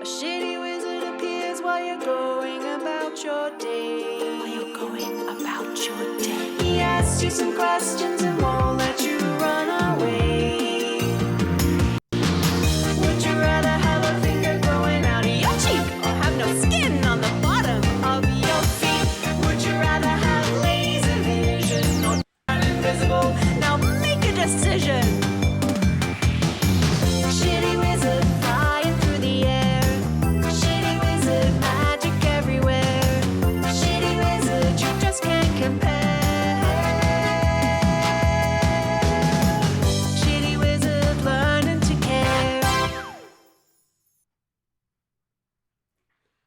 A shitty wizard appears while you're going about your day. He asks you some questions and won't let you run away. Would you rather have a finger growing out of your cheek or have no skin on the bottom of your feet? Would you rather have laser vision or turn invisible? Now make a decision. Shitty wizard flying through the air. Shitty wizard magic everywhere. Shitty wizard you just can't compare. Shitty wizard learning to care.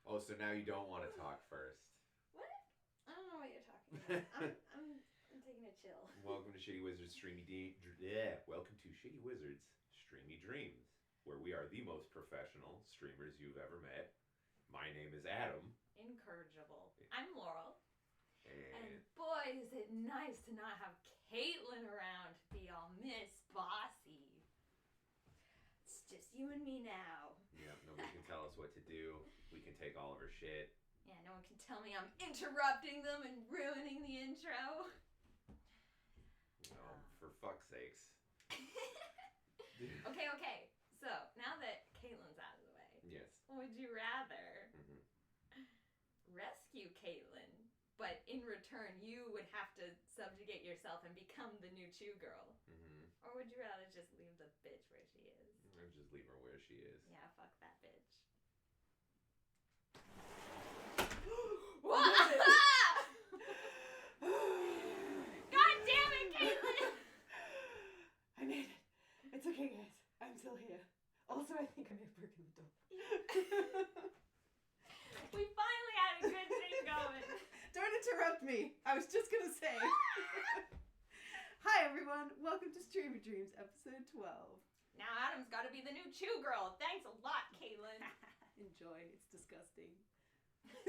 Oh, so now you don't want to talk first. What? I don't know what you're talking about. I'm taking a chill. Welcome to Shitty Wizards Streamy Dreams, where we are the most professional streamers you've ever met. My name is Adam. Incorrigible. I'm Laurel. And boy, is it nice to not have Caitlin around to be all Miss Bossy. It's just you and me now. Yeah, nobody can tell us what to do. We can take all of her shit. Yeah, no one can tell me I'm interrupting them and ruining the intro. No, for fuck's sakes. Okay. So, now that Caitlin's out of the way, Yes. would you rather rescue Caitlin, but in return you would have to subjugate yourself and become the new Chew girl? Or would you rather just leave the bitch where she is? I'll just leave her where she is. Yeah, fuck that bitch. What? God damn it, Caitlin! I made it. It's okay, guys. I'm still here. Also, I think I may have broken the door. We finally had a good thing going. Don't interrupt me. I was just gonna say. Hi, everyone. Welcome to Streamy Dreams, episode 12. Now Adam's got to be the new Chew girl. Thanks a lot, Caitlin. Enjoy. It's disgusting.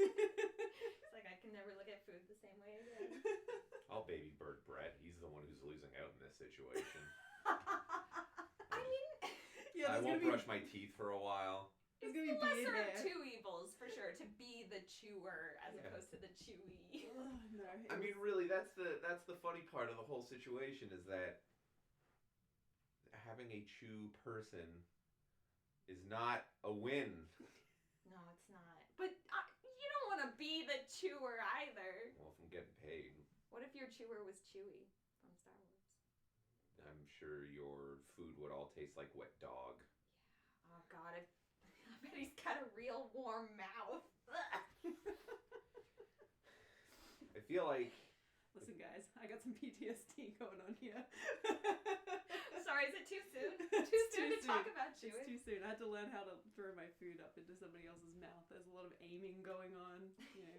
It's like I can never look at food the same way again. I'll baby bird Brett. He's the one who's losing out in this situation. I mean, Yeah, I won't brush my teeth for a while. it's There's the gonna be lesser of there. two evils, for sure, to be the chewer as opposed to the chewy. Oh, no, I mean, really, that's the funny part of the whole situation is that having a chew person is not a win. No, it's not. But you don't want to be the chewer either. Well, if I'm getting paid, What if your chewer was Chewy from Star Wars? I'm sure your food would all taste like wet dog. Oh God, I bet he's got a real warm mouth. I feel like Listen, guys, I got some PTSD going on here. Sorry, is it too soon? It's Too soon to talk about It's chewing? too soon. I had to learn how to throw my food up into somebody else's mouth. There's a lot of aiming going on. You know.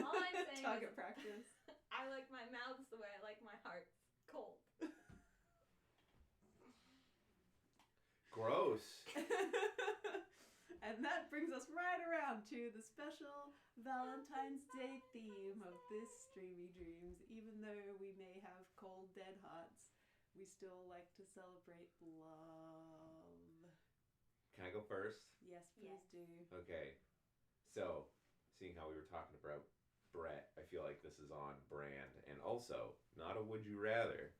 All I'm saying Target is- practice. I like my mouth the way I like my heart. Cold. gross. And that brings us right around to the special Valentine's Day theme of this Streamy Dreams. Even though we may have cold, dead hearts, we still like to celebrate love. Can I go first? Yes, please do. Okay. So, seeing how we were talking about Brett, I feel like this is on brand. And also, not a would you rather,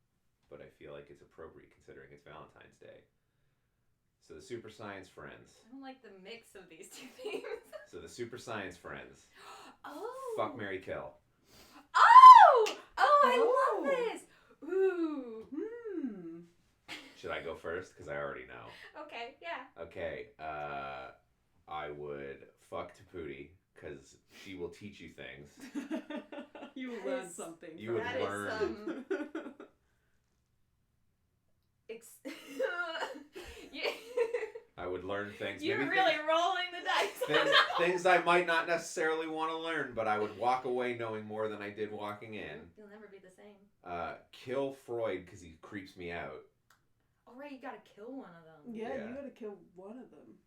but I feel like it's appropriate considering it's Valentine's Day. So the Super Science Friends. I don't like the mix of these two things. So the Super Science Friends. Oh. Fuck, marry, kill. Oh! Oh, I love this. Ooh. Should I go first? Because I already know. Okay, yeah. Okay. I would fuck Tapootie because she will teach you things. You will That learn is- something. You from would That it. is learn. Yeah. I would learn things. You're Maybe really rolling the dice. things I might not necessarily want to learn, but I would walk away knowing more than I did walking in. You'll never be the same. Kill Freud because he creeps me out. Oh, right, you gotta kill one of them. Yeah, Yeah. you gotta kill one of them.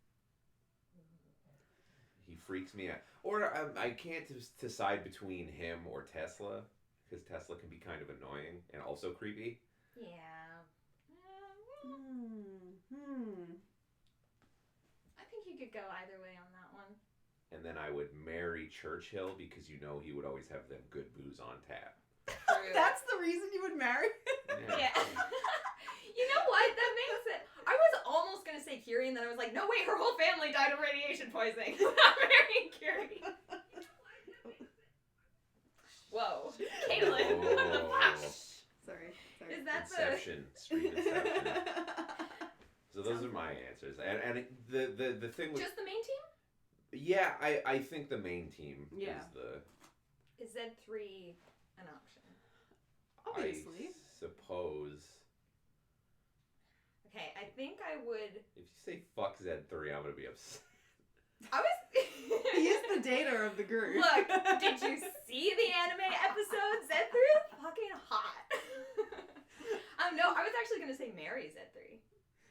He freaks me out. Or I can't decide between him or Tesla because Tesla can be kind of annoying and also creepy. Yeah. I think you you could go either way on that one. And then I would marry Churchill because you know he would always have them good booze on tap. True. That's the reason you would marry Yeah. You know what? That makes it. I was almost gonna say Curie, and then I was like, no, wait, her whole family died of radiation poisoning. Not marrying Curie. Whoa, Caitlin, what the fuck? Sorry. Is that Inception, Stream Inception. So those are my answers. And the thing with... Just the main team? Yeah, I think the main team Yeah. is the... Is Z3 an option? Obviously. I suppose... Okay, I think I would... If you say fuck Z3, I'm gonna be upset. I was... He is the dater of the group. Look, did you see the anime episode? Z3 is fucking hot. No, I was actually gonna say marry Z3.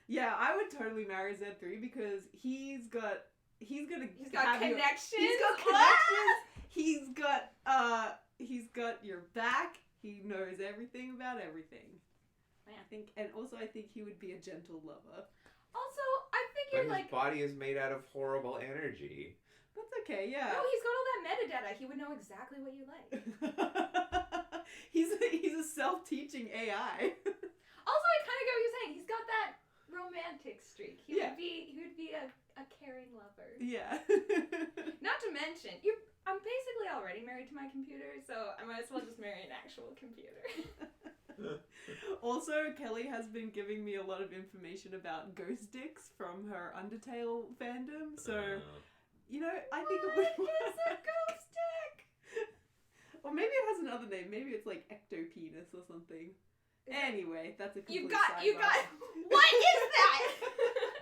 Yeah, I would totally marry Z3 because he's got connections. He's got connections. He's got your back. He knows everything about everything. Man. I think he would be a gentle lover. Also, I But figure his like body is made out of horrible energy. That's okay, yeah. no, he's got all that metadata. He would know exactly what you like. he's a self-teaching AI. Also, I kind of get what you're saying. He's got that romantic streak. He Yeah. would be a caring lover. Yeah. Not to mention, I'm basically already married to my computer, so I might as well just marry an actual computer. Also, Kelly has been giving me a lot of information about ghost dicks from her Undertale fandom, so you know, I think it would What is a ghost dick? Or maybe it has another name. Maybe it's like ectopenis or something. Anyway, that's a complete You got. sidebar. What is that?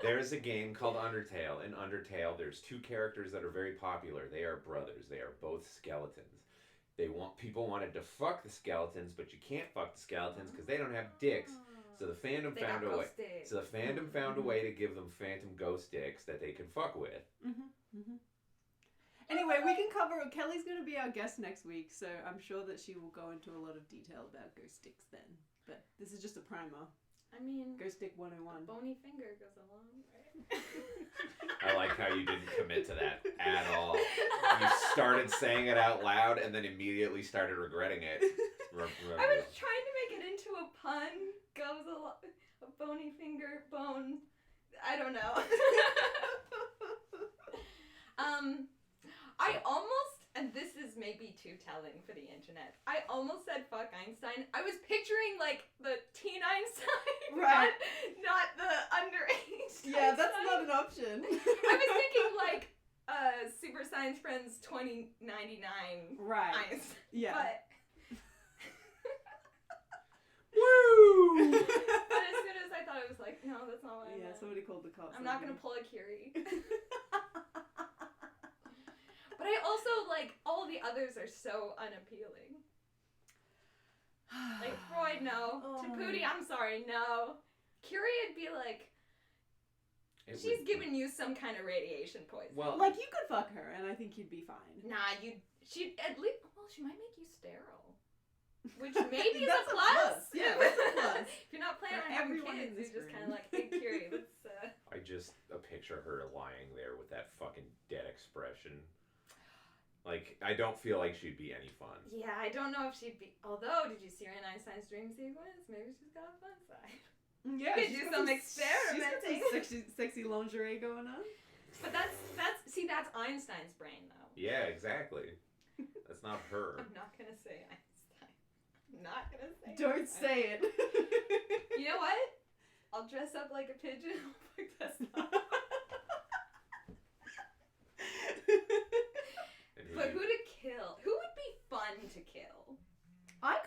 There is a game called Undertale. In Undertale, there's two characters that are very popular. They are brothers. They are both skeletons. People wanted to fuck the skeletons, but you can't fuck the skeletons because they don't have dicks. So the fandom They found got a way. ghost dicks. So the fandom found a way to give them phantom ghost dicks that they can fuck with. Anyway, we can cover. Kelly's going to be our guest next week, so I'm sure that she will go into a lot of detail about ghost dicks then. But this is just a primer. I mean, Ghost Dick 101. bony finger goes a long way. I like how you didn't commit to that at all. You started saying it out loud and then immediately started regretting it. I was trying to make it into a pun. Goes a bony finger, bone. I don't know. I almost, and this is maybe too telling for the internet, I almost said fuck Einstein. I was picturing like the teen Einstein, Right. not the underage Yeah, that's Einstein. not an option. I was thinking like Super Science Friends 2099 Right. Einstein. Yeah. But Woo! but as soon as I thought it was like, no, that's not what I Yeah, meant. somebody called the cops. I'm on not gonna me. pull a Curie. But I also like all the others are so unappealing. Like Freud, no. Oh. Taputi, I'm sorry, no. Curie would be like, she's giving you some kind of radiation poison. Well, Like, you could fuck her, and I think you'd be fine. Nah, she'd at least, well, she might make you sterile. Which maybe is That's a plus. Yeah, that's a plus. If you're not planning For on having everyone in kids, this you're just room. kind of like, hey, Curie, let's, I just picture her lying there with that fucking dead expression. Like, I don't feel like she'd be any fun. Yeah, I don't know if she'd be. Although, did you see her in Einstein's dream sequence? Maybe she's got a fun side. Yeah, could she's do got some She's experimenting. got some sexy lingerie going on. But that's Einstein's brain though. Yeah, exactly. That's not her. I'm not gonna say Einstein. I'm not gonna say. Don't Einstein. say it. You know what? I'll dress up like a pigeon. I'll pick this up. But who to kill? Who would be fun to kill? I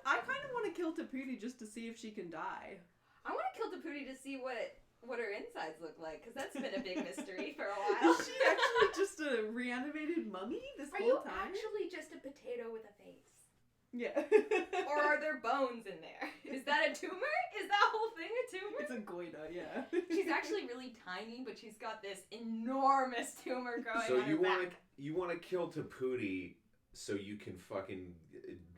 kind of want to kill Taputi just to see if she can die. I want to kill Taputi to see what her insides look like, because that's been a big mystery for a while. Is she actually just a reanimated mummy this Are whole you time? actually just a potato with a face? Yeah. Or are there bones in there? Is that a tumor? Is that whole thing a tumor? It's a goiter, yeah. She's actually really tiny, but she's got this enormous tumor growing So on her back. you want to kill Taputi so you can fucking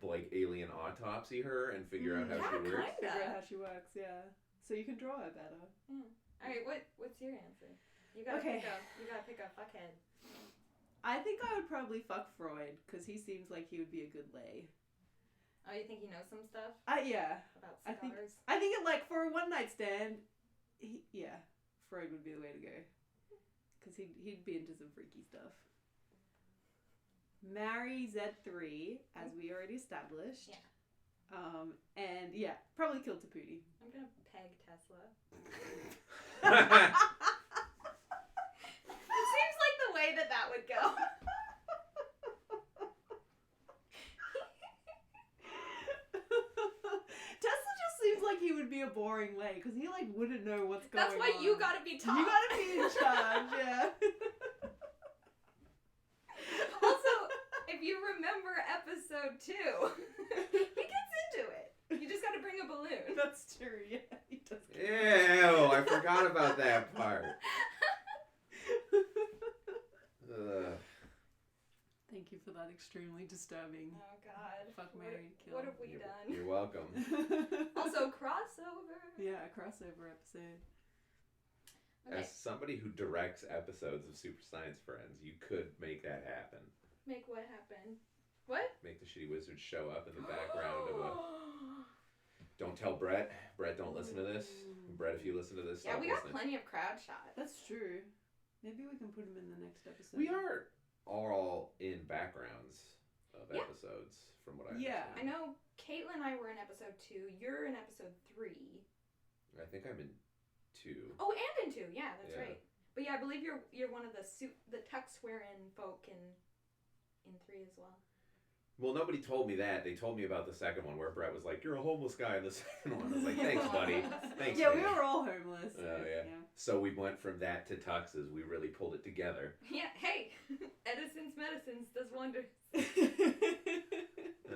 like alien autopsy her and figure out how Yeah, she works? kinda. Figure out how she works, yeah. So you can draw her better. All right, what's your answer? You gotta Okay. pick a fuckhead. I think I would probably fuck Freud because he seems like he would be a good lay. Oh, you think he knows some stuff Yeah. about I think cigars? it like for a one night stand. Freud would be the way to go because he'd be into some freaky stuff. Marry Z3 as we already established. Yeah. And probably kill Taputi. I'm gonna peg Tesla. It seems like the way that would go. Tesla just seems like he would be a boring lay because he like wouldn't know what's going on. That's why you gotta be top. You gotta be in charge, yeah. Also, if you remember episode 2, he gets into it. You just gotta bring a balloon. That's true, yeah. He does. Ew, I forgot about that part. Thank you for that extremely disturbing. Oh God. Fuck, marry, kill. What have we done? You're welcome. Also, crossover. Yeah, a crossover episode. Okay. As somebody who directs episodes of Super Science Friends, you could make that happen. Make what happen? What? Make the Shitty Wizards show up in the background of a... Don't tell Brett. Brett, don't listen to this. Brett, if you listen to this, Yeah, stop we got listening. plenty of crowd shots. That's true. Maybe we can put him in the next episode. We are all in backgrounds of Yeah. episodes, from what I Yeah. I understand. know Caitlin and I were in episode 2. You're in episode 3. I think I'm in 2. Oh, and in 2. Yeah, that's Yeah. right. But yeah, I believe you're one of the tux wearing folk in 3 as well. Well, nobody told me that. They told me about the second one where Brett was like, "You're a homeless guy," in the second one. I was like, "Thanks, buddy. Thanks." Yeah, we man." were all homeless. Oh, yeah. So we went from that to tuxes. We really pulled it together. Yeah, hey, Edison's medicines does wonders. All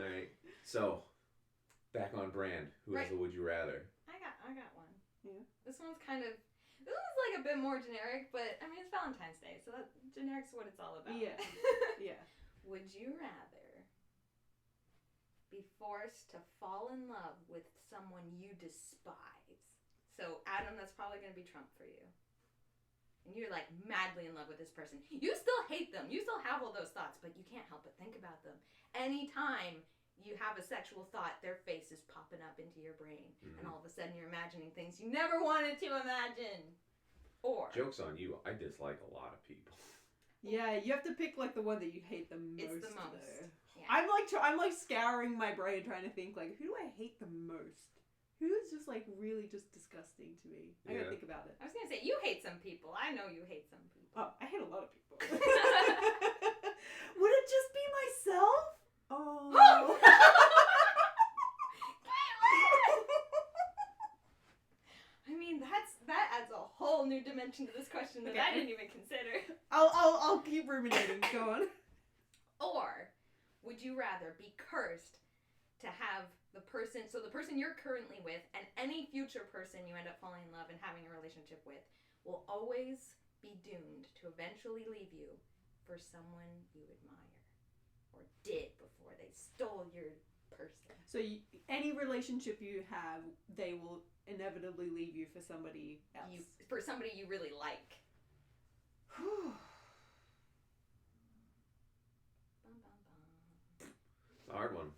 right. So, back on brand. Who has Right. the Would You Rather? I got one. Yeah. This one's like a bit more generic, but I mean it's Valentine's Day, so that generic's what it's all about. Yeah. Yeah. Would you rather be forced to fall in love with someone you despise? So, Adam, that's probably going to be Trump for you. And you're like madly in love with this person. You still hate them. You still have all those thoughts, but you can't help but think about them. Anytime you have a sexual thought, their face is popping up into your brain. And all of a sudden you're imagining things you never wanted to imagine. Or... Joke's on you. I dislike a lot of people. Yeah, you have to pick like the one that you hate the most. It's the most. Though. Yeah. I'm like scouring my brain trying to think like who do I hate the most? Who is just like really just disgusting to me? I gotta Yeah. think about it. I was going to say, you hate some people. I know you hate some people. Oh, I hate a lot of people. Would it just be myself? Oh. I mean, that adds a whole new dimension to this question that Okay. I didn't even consider. I'll keep ruminating. Go on. Or would you rather be cursed to have the person you're currently with and any future person you end up falling in love and having a relationship with will always be doomed to eventually leave you for someone you admire or did before they stole your person? So any relationship you have, they will inevitably leave you for somebody else. For somebody you really like. Bum, bum, bum. It's a hard one.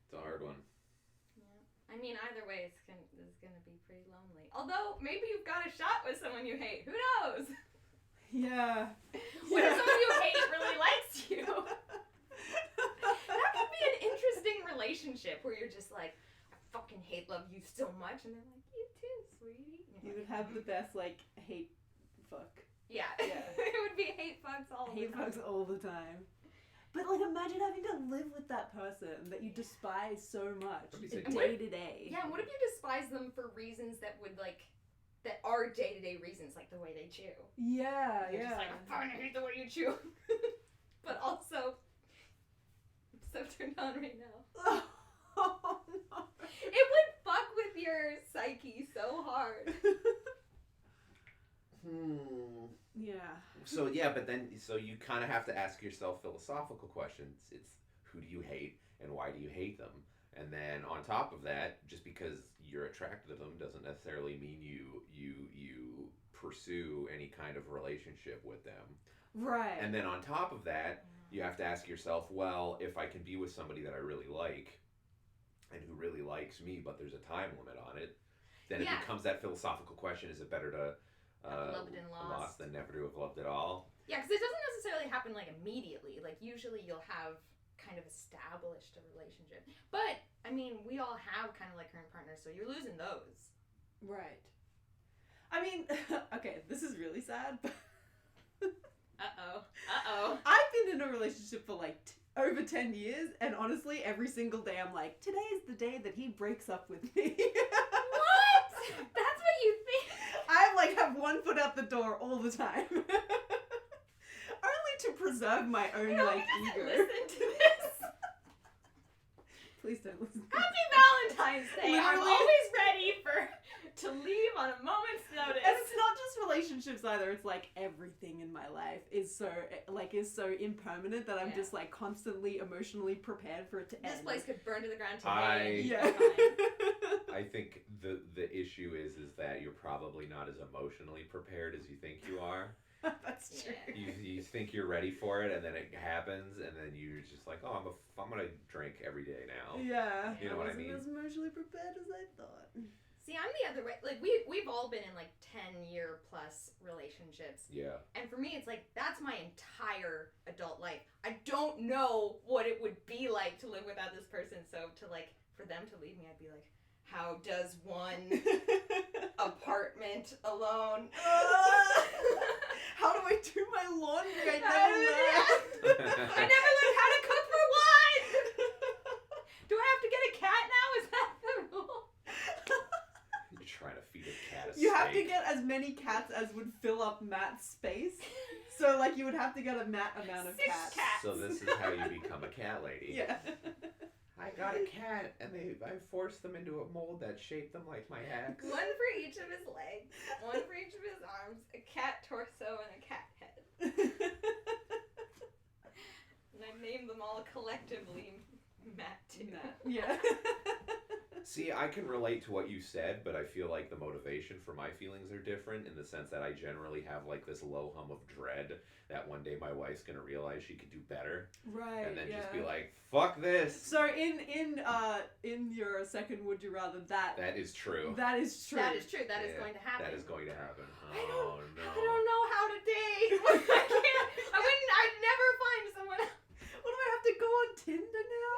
It's a hard one. Yeah. I mean, either way, it's gonna be pretty lonely. Although, maybe you've got a shot with someone you hate. Who knows? Yeah. What if someone you hate really likes you? That could be an interesting relationship where you're just like, I fucking love you so much, and they're like, you too, sweetie. And You you're would like, have the best like hate fuck. yeah. Yeah. It would be hate fucks all the Hate time. fucks all the time. But like imagine having to live with that person that you despise so much What do you say? day to day. Yeah, and what if you despise them for reasons that are day-to-day reasons, like the way they chew? Yeah, You're just like, I fucking hate the way you chew. But also, I'm so turned on right now. Oh no. It would fuck with your psyche so hard. Yeah. So yeah, but then you kind of have to ask yourself philosophical questions. It's who do you hate and why do you hate them? And then on top of that, just because you're attracted to them doesn't necessarily mean you pursue any kind of relationship with them. Right. And then on top of that, you have to ask yourself, well, if I can be with somebody that I really like and who really likes me, but there's a time limit on it, then it becomes that philosophical question, is it better to have loved and lost than never to have loved at all? Yeah, because it doesn't necessarily happen like immediately. Like usually you'll have kind of established a relationship. But, I mean, we all have kind of like current partners, so you're losing those. Right. I mean, okay, this is really sad, but... Uh-oh. I've been in a relationship for like over 10 years, and honestly, every single day I'm like, today is the day that he breaks up with me. What? That's what you think? I like have one foot out the door all the time. Only to preserve my own I know, like he doesn't ego. listen to this. Please don't listen. Happy Valentine's Day. I'm Literally. always ready to leave on a moment's notice. And it's not just relationships either. It's like everything in my life is so impermanent that I'm just like constantly emotionally prepared for it to end. This place could burn to the ground today. Yeah. I think the issue is that you're probably not as emotionally prepared as you think you are. That's true. You think you're ready for it, and then it happens, and then you're just like, oh, I'm gonna drink every day now. Yeah. You know what I mean? I wasn't as emotionally prepared as I thought. See, I'm the other way. Like we've all been in like 10-year plus relationships. Yeah. And for me, it's like that's my entire adult life. I don't know what it would be like to live without this person. So for them to leave me, I'd be like, how does one apartment alone? How do I do my laundry? I never learned how to cook for one. Do I have to get a cat now? Is that the rule? You're trying to feed a cat a You steak. have to get as many cats as would fill up Matt's space. So, like, you would have to get a Matt amount of 6 cats. cats. So this is how you become a cat lady. Yeah. I got a cat, and I forced them into a mold that shaped them like my axe. One for each of his legs, one for each of his arms, a cat torso, and a cat head. And I named them all collectively Matt too. Matt. Yeah. See, I can relate to what you said, but I feel like the motivation for my feelings are different in the sense that I generally have like this low hum of dread that one day my wife's gonna realize she could do better, Right. and then just be like, "Fuck this." So in your second would you rather That is true. that is true. That is true. That is Yeah, going to happen. That is going to happen. I Oh don't no. know how to date. I can't. I'd never find someone else. What do I have to go on Tinder now?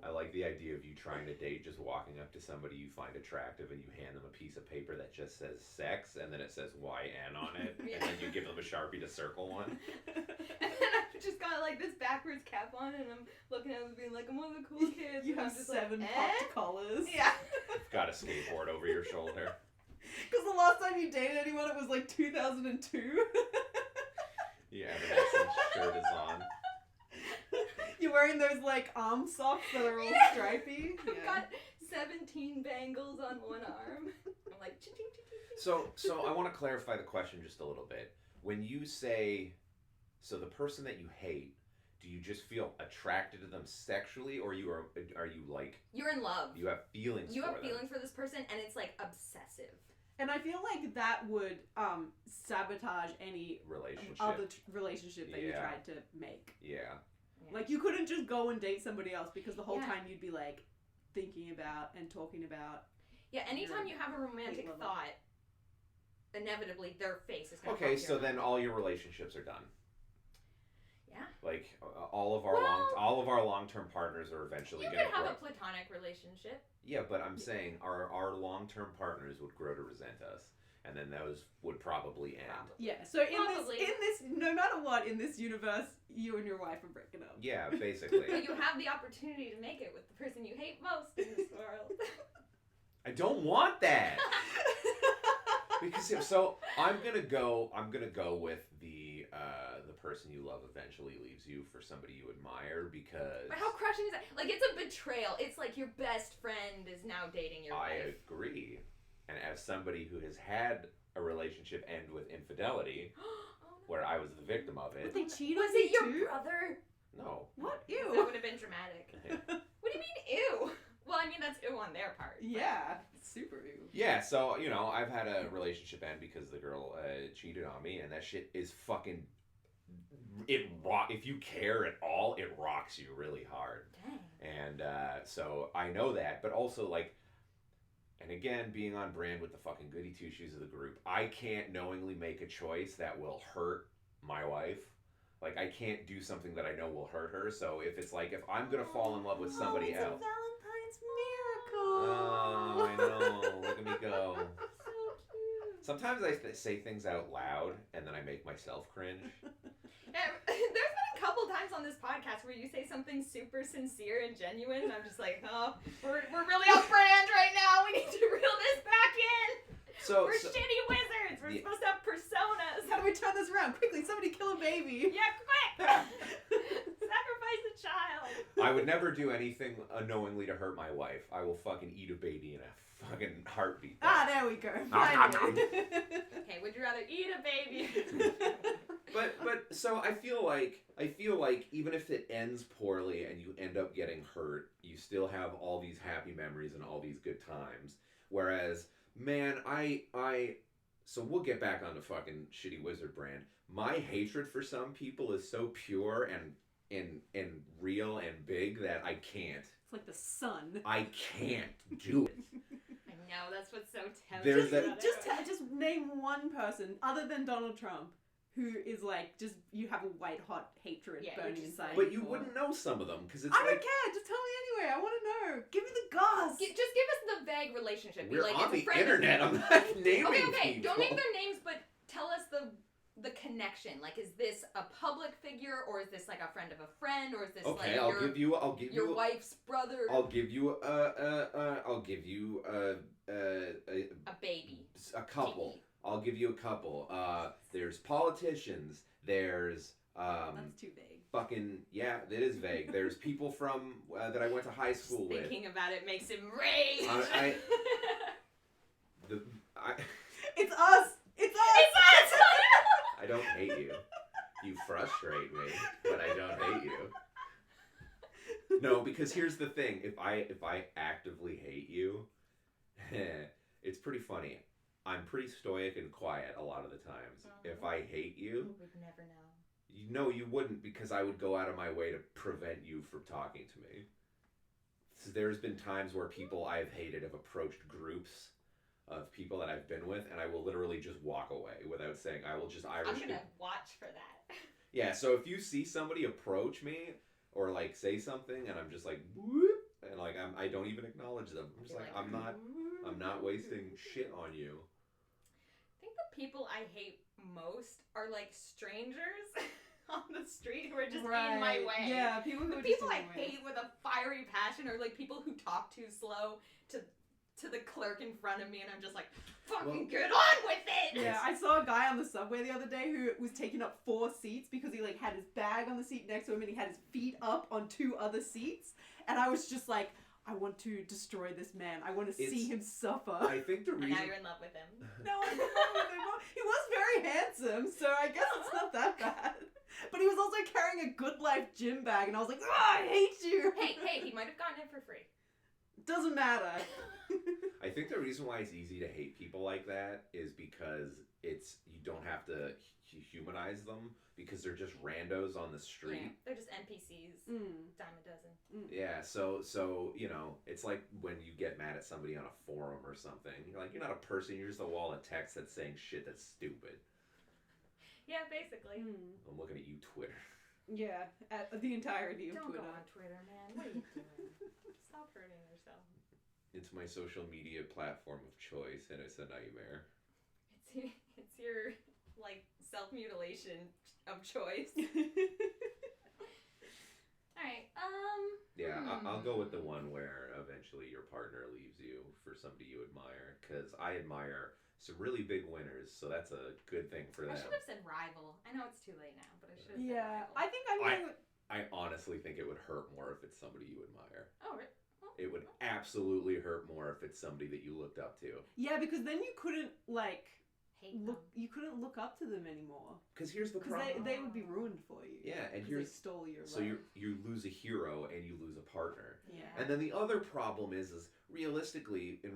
I like the idea of you trying to date, just walking up to somebody you find attractive and you hand them a piece of paper that just says sex and then it says YN on it, Yeah. and then you give them a Sharpie to circle one. And then I've just got like this backwards cap on, and I'm looking at them being like, I'm one of the cool kids. You and have I'm just 7 like, popped collars. Yeah. Got a skateboard over your shoulder. Because the last time you dated anyone, it was like 2002. Yeah, Evanescence shirt is on. You're wearing those like arm socks that are all stripy. I've got 17 bangles on one arm. I'm like, ching, ching, ching, ching, ching. So I want to clarify the question just a little bit. When you say, so the person that you hate, do you just feel attracted to them sexually, or are you like, You're in love. you have feelings You for have them? feelings for this person, and it's like obsessive. And I feel like that would sabotage any Relationship. other relationship that you Yeah. tried to make. Yeah. Like, you couldn't just go and date somebody else because the whole Yeah. time you'd be like thinking about and talking about. Yeah, anytime you have a romantic lover. thought, inevitably their face is going to Okay, so then all your relationships are done. Yeah. Like all of our long-term partners are eventually You going could to have grow. a platonic relationship. Yeah, but I'm saying our long-term partners would grow to resent us, and then those would probably end. Yeah, so Probably. in this, no matter what, in this universe, you and your wife are breaking up. Yeah, basically. But you have the opportunity to make it with the person you hate most in this world. I don't want that. Because so I'm gonna go with the person you love eventually leaves you for somebody you admire, because But how crushing is that? Like, it's a betrayal. It's like your best friend is now dating your I wife. agree. And as somebody who has had a relationship end with infidelity, Oh, where I was the victim of But it, they cheated was on you it your too? brother? no. What? That Ew. would have been dramatic. What do you mean, ew? Well, I mean, that's ooh on their part. Yeah, super ooh. Yeah, so, you know, I've had a relationship end because the girl cheated on me, and that shit is fucking... If you care at all, it rocks you really hard. Dang. And so I know that, but also, like... And again, being on brand with the fucking goody two-shoes of the group, I can't knowingly make a choice that will hurt my wife. Like, I can't do something that I know will hurt her, so if it's like, if I'm gonna fall in love with somebody it's else... a Valentine's miracle. Oh, I know. Look at me go. So cute. Sometimes I say things out loud, and then I make myself cringe. Yeah, there's been a couple times on this podcast where you say something super sincere and genuine, and I'm just like, oh, we're really off brand right now. We need to reel this back in. We're shitty wizards. We're supposed to have personas. How do we turn this around? Quickly, somebody kill a baby. Yeah, quick! Sacrifice a child. I would never do anything unknowingly to hurt my wife. I will fucking eat a baby in a fucking heartbeat. There we go. Okay, would you rather eat a baby? But so I feel like even if it ends poorly and you end up getting hurt, you still have all these happy memories and all these good times. Whereas, man, so we'll get back on the fucking shitty wizard brand. My hatred for some people is so pure and real and big that I can't. It's like the sun. I can't do it. I know, that's what's so tempting. There's Just name one person other than Donald Trump who is like, just, you have a white hot hatred burning inside. But you wouldn't know some of them because it's I don't care. Just tell me anyway. I want to know. Give me the goss. Just give us the vague relationship. We're like, on it's a the friend internet. I'm not naming Okay. people. Don't name their names, but tell us the connection. Like, is this a public figure, or is this like a friend of a friend, or is this Okay, like I'll give you your wife's brother? I'll give you a baby. A couple. I'll give you a couple. There's politicians. There's That's too vague. Fucking yeah, it is vague. There's people from that I went to high school with. Thinking about it makes him rage. It's us. It's us. It's us. I don't hate you. You frustrate me, but I don't hate you. No, because here's the thing. If I actively hate you, it's pretty funny. I'm pretty stoic and quiet a lot of the times. If I hate you, would never know. No, you wouldn't, because I would go out of my way to prevent you from talking to me. So there's been times where people I've hated have approached groups of people that I've been with, and I will literally just walk away without saying. I will just Irish. I'm gonna watch for that. Yeah, so if you see somebody approach me or like say something, and I'm just like, whoop, and like I don't even acknowledge them. I'm just like I'm not wasting shit on you. I think the people I hate most are like strangers on the street who are just in my way. Yeah, people who the are people just I hate with a fiery passion are like people who talk too slow to the clerk in front of me, and I'm just like, fucking get on with it. Yeah, I saw a guy on the subway the other day who was taking up 4 seats because he like had his bag on the seat next to him and he had his feet up on 2 other seats, and I was just like, I want to destroy this man. I want to see him suffer. I think the reason. And now you're in love with him. No, I'm in love with him. He was very handsome, so I guess it's not that bad. But he was also carrying a Good Life gym bag, and I was like, I hate you. Hey, he might have gotten it for free. Doesn't matter. I think the reason why it's easy to hate people like that is because you don't have to humanize them, because they're just randos on the street. Yeah, they're just NPCs. Dime a dozen. Yeah, so you know, it's like when you get mad at somebody on a forum or something. You're like, you're not a person, you're just a wall of text that's saying shit that's stupid. Yeah, basically. I'm looking at you, Twitter. Yeah, at the entirety of Don't Twitter. go on Twitter, man. What are you doing? Stop hurting yourself. It's my social media platform of choice, and it's a nightmare. It's your like self-mutilation of choice. Alright, Yeah, I'll go with the one where eventually your partner leaves you for somebody you admire, because I admire some really big winners, so that's a good thing for them. I should have said rival. I know it's too late now, but I should have said rival. I think I'm going with... I honestly think it would hurt more if it's somebody you admire. Oh, really? It would absolutely hurt more if it's somebody that you looked up to. Yeah, because then you couldn't, like... hate them. you couldn't look up to them anymore. Because here's the Because problem. they would be ruined for you. Yeah, and 'cause here's they stole your so love. you lose a hero and you lose a partner. Yeah. And then the other problem is realistically in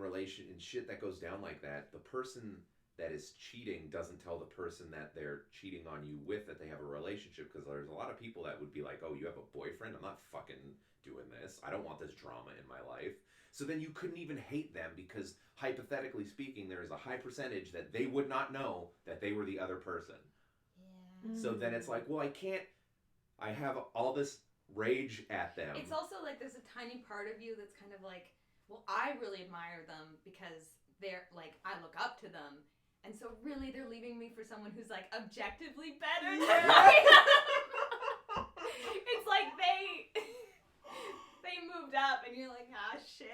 shit that goes down like that, the person that is cheating doesn't tell the person that they're cheating on you with that they have a relationship, because there's a lot of people that would be like, oh, you have a boyfriend? I'm not fucking doing this. I don't want this drama in my life. So then you couldn't even hate them because hypothetically speaking, there is a high percentage that they would not know that they were the other person. Yeah. So then it's like, well, I have all this rage at them. It's also like there's a tiny part of you that's kind of like, well, I really admire them because they're like, I look up to them. And so really they're leaving me for someone who's like objectively better than I am. It's like they moved up and you're like, ah, shit.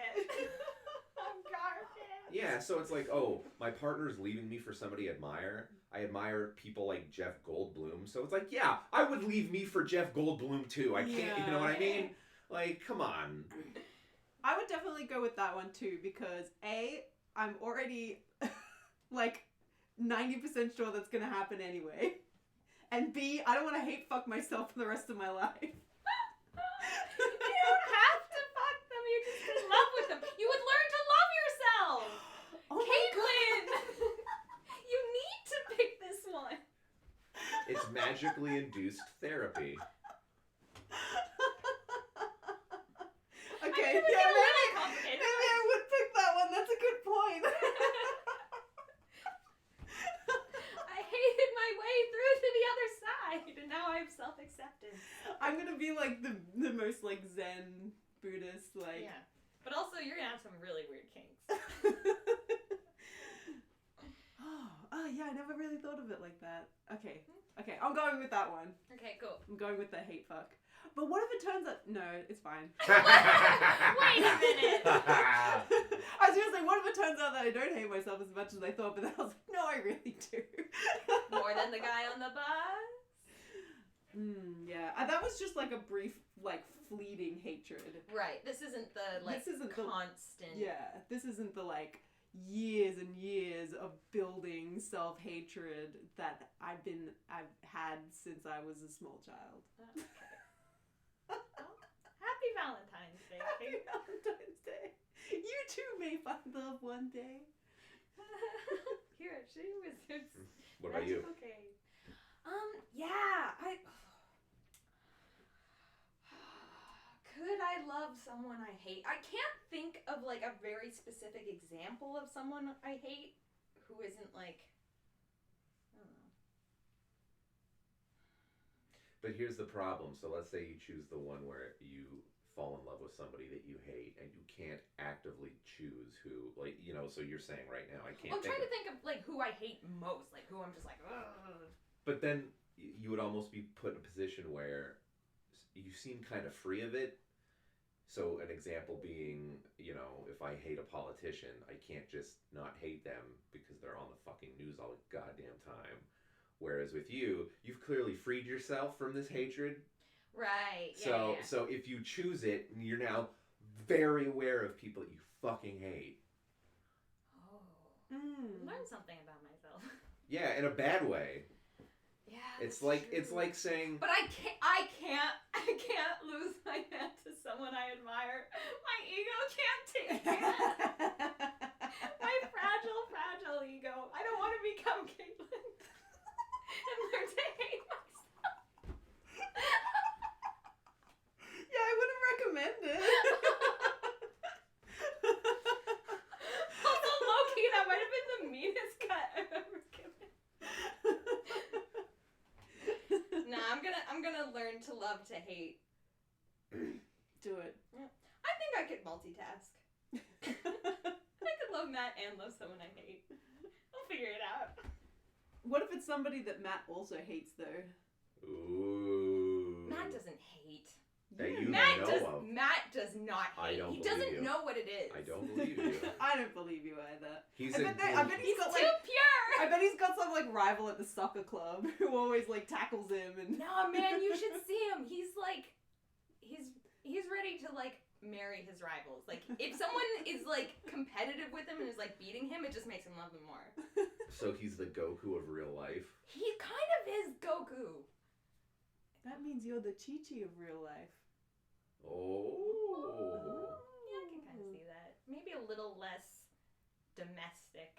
I'm garbage. Yeah, so it's like, oh, my partner's leaving me for somebody I admire. I admire people like Jeff Goldblum. So it's like, yeah, I would leave me for Jeff Goldblum too. I can't, you know what I mean? Like, come on. I would definitely go with that one too, because A, I'm already like 90% sure that's gonna happen anyway. And B, I don't want to hate fuck myself for the rest of my life. You don't have to fuck them. You're just in love with them. You would learn to love yourself. Oh my Caitlin, you need to pick this one. It's magically induced therapy. Okay, It would yeah, get a little complicated. maybe I would pick that one. That's a good point. I hated my way through to the other side, and now I have self-acceptance. I'm gonna be like the most like Zen Buddhist, like. Yeah. But also, you're gonna have some really weird kinks. Oh yeah, I never really thought of it like that. Okay, I'm going with that one. Okay, cool. I'm going with the hate fuck. But what if it turns out no, it's fine. Wait a minute. I was gonna say, what if it turns out that I don't hate myself as much as I thought, but then I was like, no, I really do. More than the guy on the bus? Yeah, that was just like a brief, like fleeting hatred. Right. This isn't the like This isn't the- constant. Yeah, this isn't the like years and years of building self-hatred that I've had since I was a small child. Okay. Well, happy Valentine's Day. Happy Kate. Valentine's Day. You too may find love one day. Here at Streamy Wizards. What about you? Okay. Yeah, could I love someone I hate? I can't think of like a very specific example of someone I hate who isn't like, I don't know. But here's the problem. So let's say you choose the one where you fall in love with somebody that you hate and you can't actively choose who, like, you know, so you're saying right now, I can't I'm trying to think of like who I hate most, like who I'm just like, ugh. But then you would almost be put in a position where you seem kind of free of it. So an example being, you know, if I hate a politician, I can't just not hate them because they're on the fucking news all the goddamn time. Whereas with you, you've clearly freed yourself from this hatred. Right. Yeah, So yeah. so if you choose it, you're now very aware of people that you fucking hate. Oh. Learn something about myself. Yeah, in a bad way. Yeah. It's that's like true. it's like saying But I can't lose my man to someone I admire. My ego can't take it. My fragile ego. I don't want to become Caitlin and learn to hate myself. Yeah, I wouldn't recommend it. Also, low-key, that might have been the meanest cut I've ever given. Nah, I'm gonna learn to love to hate. Do it. I think I could multitask. I could love Matt and love someone I hate. I'll figure it out. What if it's somebsomebody that Matt also hates, though? ooh. Matt doesn't hate. That you Matt know of. does not hate. I don't He believe doesn't you. know what it is. I don't believe you. I don't believe you either. He's I a bet He's he's got too like. pure. I bet he's got some like rival at the soccer club who always like tackles him and. No, man, you should see him. He's like, he's ready to like marry his rivals. Like, if someone is, like, competitive with him and is, like, beating him, it just makes him love them more. So he's the Goku of real life? He kind of is Goku. That means you're the Chi-Chi of real life. Oh. Yeah, I can kind of see that. Maybe a little less domestic.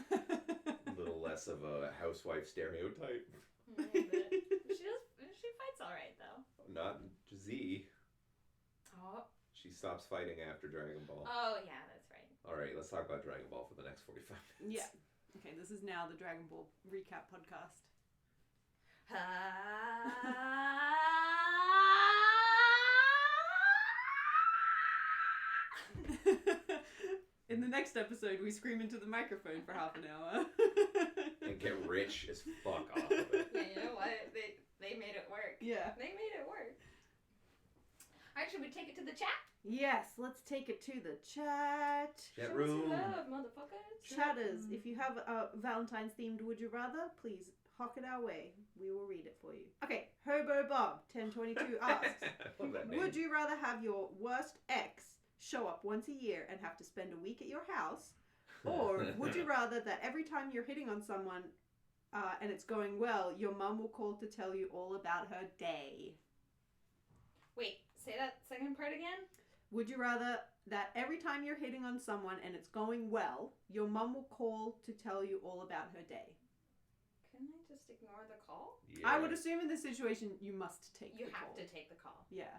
A little less of a housewife stereotype. A little bit. She fights all right, though. Not Z. Oh. She stops fighting after Dragon Ball. Oh, yeah, that's right. All right, let's talk about Dragon Ball for the next 45 minutes. Yeah. Okay, this is now the Dragon Ball recap podcast. In the next episode, we scream into the microphone for half an hour. And get rich as fuck off of it. Yeah, you know what? They made it work. Yeah. They made it work. Alright, should we take it to the chat? Yes, let's take it to the chat. Chat Show us room. some love, motherfuckers. Chatters, if you have a Valentine's themed Would You Rather, please hawk it our way. We will read it for you. Okay, Hobo Bob 1022 asks, I love that name. would you rather have your worst ex show up once a year and have to spend a week at your house, or would you rather that every time you're hitting on someone and it's going well, your mum will call to tell you all about her day? Wait, say that second part again? Would you rather that every time you're hitting on someone and it's going well, your mum will call to tell you all about her day? Couldn't I just ignore the call? Yeah. I would assume in this situation you must take You the have call. to take the call. Yeah.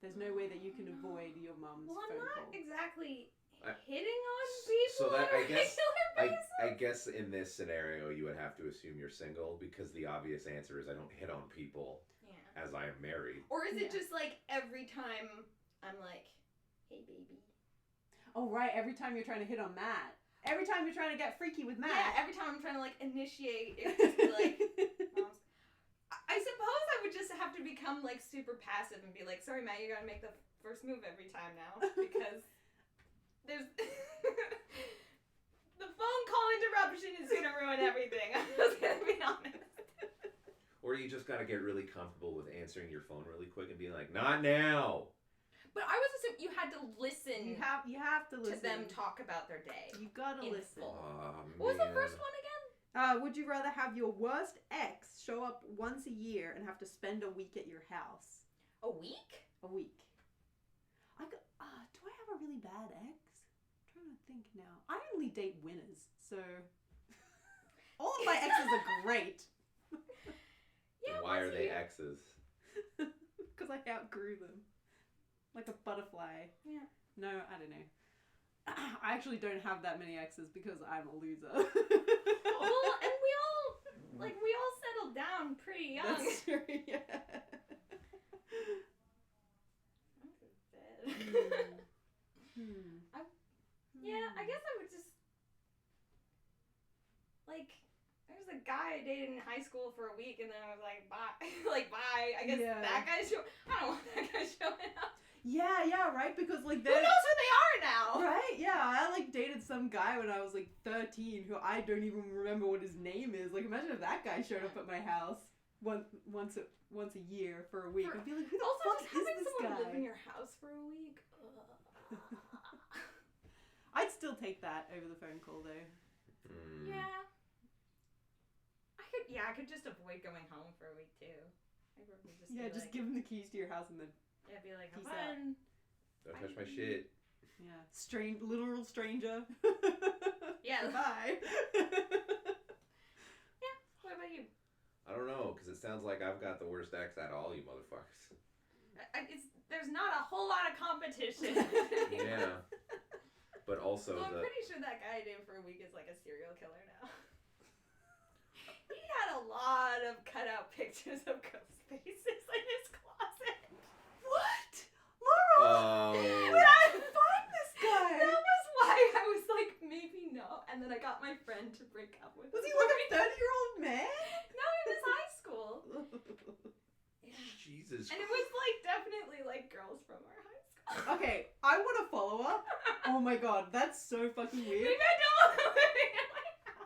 There's no way that you can avoid your mum's Well, I'm phone not call. exactly I- hitting on people So that, on I a guess- regular basis. I guess in this scenario you would have to assume you're single, because the obvious answer is I don't hit on people Yeah. as I am married. Or is it Yeah. just like every time I'm like, hey baby. Oh, right. Every time you're trying to hit on Matt. Every time you're trying to get freaky with Yeah, Matt. every time I'm trying to like initiate, it's just be like, Mom's. I suppose I would just have to become like super passive and be like, sorry Matt, you gotta make the first move every time now, because there's the phone call interruption is gonna ruin everything. I'm just gonna be honest. Or you just gotta get really comfortable with answering your phone really quick and being like, not now! But I was assuming you had to listen You have to to listen. them talk about their day. You gotta in listen. full. Aw, What was the man. first one again? Would you rather have your worst ex show up once a year and have to spend a week at your house? A week? A week. Do I have a really bad ex? I'm trying to think now. I only date winners, so all of my exes are great Yeah. And why are once a they year. exes? because I outgrew them, like a butterfly. Yeah. No, I don't know. I actually don't have that many exes because I'm a loser. Well, and we all settled down pretty young. That's true. Yeah. Yeah, I guess I would just like. There's a guy I dated in high school for a week, and then I was like, bye, bye. I guess Yeah. that guy's I don't want that guy showing up. Yeah, right. Because like Who knows who they are now? right? Yeah, I like dated some guy when I was like 13 who I don't even remember what his name is. Like, imagine if that guy showed up at my house once a year for a week. I'd be like, who the Also, fuck just is having this someone guy? live in your house for a week. I'd still take that over the phone call though. Mm. Yeah. I could just avoid going home for a week too. I would just Yeah, be just like, give him the keys to your house and then be like, have Peace out. fun. Don't touch my shit. yeah, literal stranger. Yeah. Bye. What about you? I don't know, because it sounds like I've got the worst ex out of all you motherfuckers. There's not a whole lot of competition. Yeah. But also So I'm the... pretty sure that guy I dated for a week is like a serial killer now. He had a lot of cutout pictures of ghost faces in his closet. What? Laura! Oh. Where did you find this guy? That was why I was like, maybe no. And then I got my friend to break up with Was him. he like a 30-year-old man? No, it was high school. Yeah. Jesus And it was like definitely like girls from our high school. Okay, I want a follow-up. Oh my god, that's so fucking weird. Maybe I don't.